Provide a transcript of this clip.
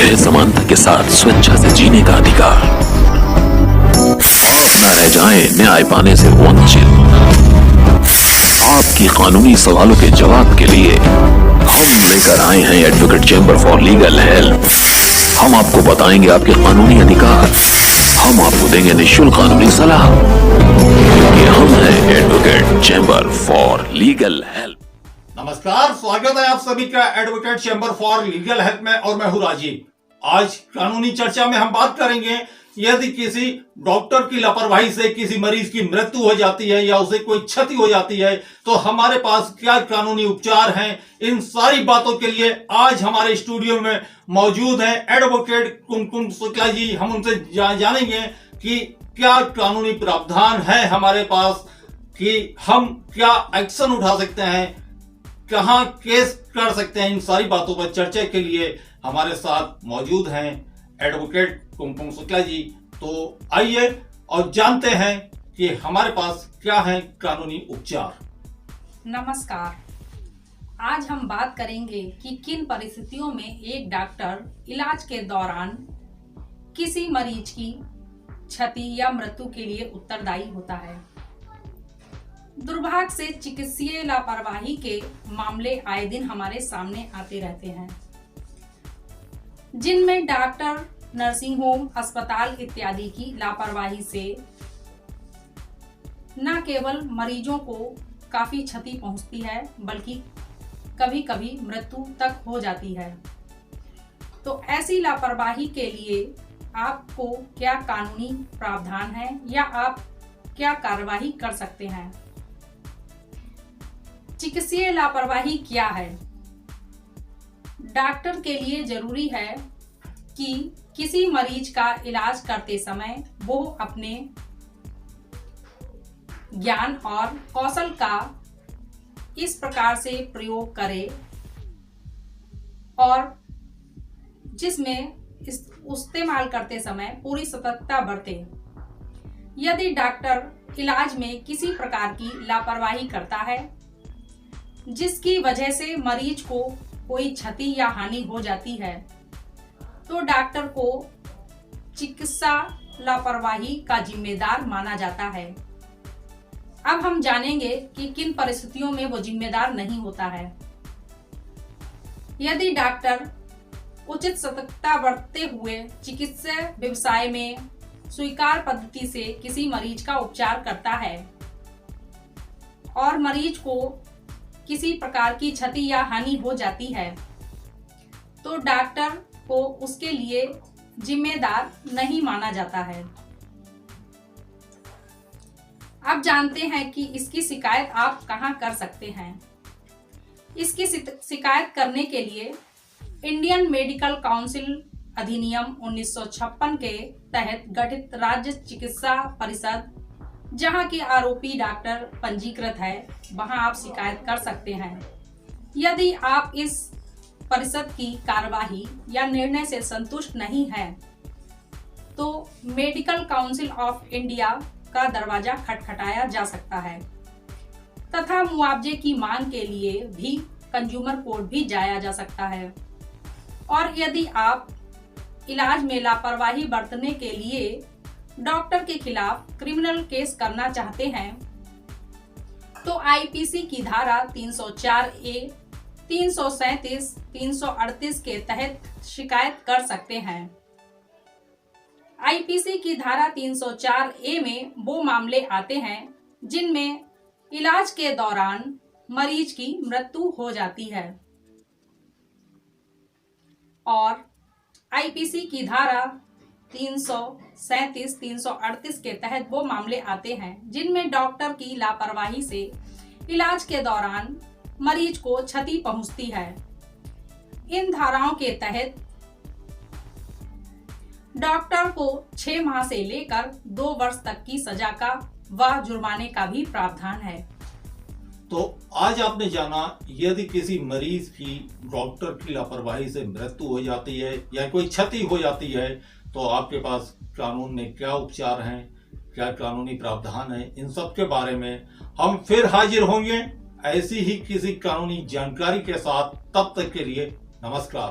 है समानता के साथ स्वेच्छा से जीने का अधिकार। आप न रह जाएं न्याय पाने से वंचित। आपकी कानूनी सवालों के जवाब के लिए हम लेकर आए हैं advocate chamber for legal help. हम आपको बताएंगे आपके कानूनी अधिकार, हम आपको देंगे निःशुल्क कानूनी सलाह, क्योंकि हम हैं advocate chamber for legal help. नमस्कार, स्वागत है आप सभी का advocate chamber for legal help में और मैं हूं राजीव। आज कानूनी चर्चा में हम बात करेंगे यदि किसी डॉक्टर की लापरवाही से किसी मरीज की मृत्यु हो जाती है या उसे कोई क्षति हो जाती है तो हमारे पास क्या कानूनी उपचार हैं। इन सारी बातों के लिए आज हमारे स्टूडियो में मौजूद हैं एडवोकेट कुमकुम शुक्ला जी। हम उनसे जानेंगे कि क्या कानूनी प्रावधान है हमारे पास, कि हम क्या एक्शन उठा सकते हैं, कहां केस कर सकते हैं। इन सारी बातों पर चर्चा के लिए हमारे साथ मौजूद हैं एडवोकेट कुमकुम शुक्ला जी। तो आइए और जानते हैं कि हमारे पास क्या है कानूनी उपचार। नमस्कार, आज हम बात करेंगे कि किन परिस्थितियों में एक डॉक्टर इलाज के दौरान किसी मरीज की क्षति या मृत्यु के लिए उत्तरदायी होता है। दुर्भाग्य से चिकित्सीय लापरवाही के मामले आए दिन हमारे सामने आते रहते हैं, जिनमें डॉक्टर, नर्सिंग होम, अस्पताल इत्यादि की लापरवाही से न केवल मरीजों को काफी क्षति पहुंचती है बल्कि कभी कभी मृत्यु तक हो जाती है। तो ऐसी लापरवाही के लिए आपको क्या कानूनी प्रावधान है या आप क्या कार्रवाई कर सकते हैं। चिकित्सीय लापरवाही क्या है? डॉक्टर के लिए जरूरी है कि किसी मरीज का इलाज करते समय वो अपने ज्ञान और कौशल का इस प्रकार से प्रयोग करे और जिसमें इस्तेमाल करते समय पूरी सतर्कता बरते। यदि डॉक्टर इलाज में किसी प्रकार की लापरवाही करता है जिसकी वजह से मरीज को कोई क्षति या हानि हो जाती है तो डॉक्टर को चिकित्सा लापरवाही का जिम्मेदार माना जाता है। अब हम जानेंगे कि किन परिस्थितियों में वो जिम्मेदार नहीं होता है। यदि डॉक्टर उचित सतर्कता बरतते हुए चिकित्सा व्यवसाय में स्वीकार पद्धति से किसी मरीज का उपचार करता है और मरीज को किसी प्रकार की क्षति या हानि हो जाती है तो डॉक्टर को उसके लिए जिम्मेदार नहीं माना जाता है। अब जानते हैं कि इसकी शिकायत आप कहां कर सकते हैं। इसकी शिकायत करने के लिए इंडियन मेडिकल काउंसिल अधिनियम 1956 के तहत गठित राज्य चिकित्सा परिषद, जहां की आरोपी डॉक्टर पंजीकृत है, वहां आप शिकायत कर सकते हैं। यदि आप इस परिषद की कार्यवाही या निर्णय से संतुष्ट नहीं हैं, तो मेडिकल काउंसिल ऑफ इंडिया का दरवाजा खटखटाया जा सकता है तथा मुआवजे की मांग के लिए भी कंज्यूमर कोर्ट भी जाया जा सकता है। और यदि आप इलाज में लापरवाही बरतने के लिए डॉक्टर के खिलाफ क्रिमिनल केस करना चाहते हैं तो आईपीसी की धारा 304A, 337, 338 के तहत शिकायत कर सकते हैं। आईपीसी की धारा 304A में वो मामले आते हैं जिनमें इलाज के दौरान मरीज की मृत्यु हो जाती है और आईपीसी की धारा 337, 338 के तहत वो मामले आते हैं जिनमें डॉक्टर की लापरवाही से इलाज के दौरान मरीज को क्षति पहुंचती है। इन धाराओं के तहत डॉक्टर को 6 माह से लेकर 2 वर्ष तक की सजा का व जुर्माने का भी प्रावधान है। तो आज आपने जाना यदि किसी मरीज की डॉक्टर की लापरवाही से मृत्यु हो जाती है या कोई क्षति हो जाती है तो आपके पास कानून में क्या उपचार हैं, क्या कानूनी प्रावधान है। इन सब के बारे में हम फिर हाजिर होंगे ऐसी ही किसी कानूनी जानकारी के साथ। तब तक के लिए नमस्कार।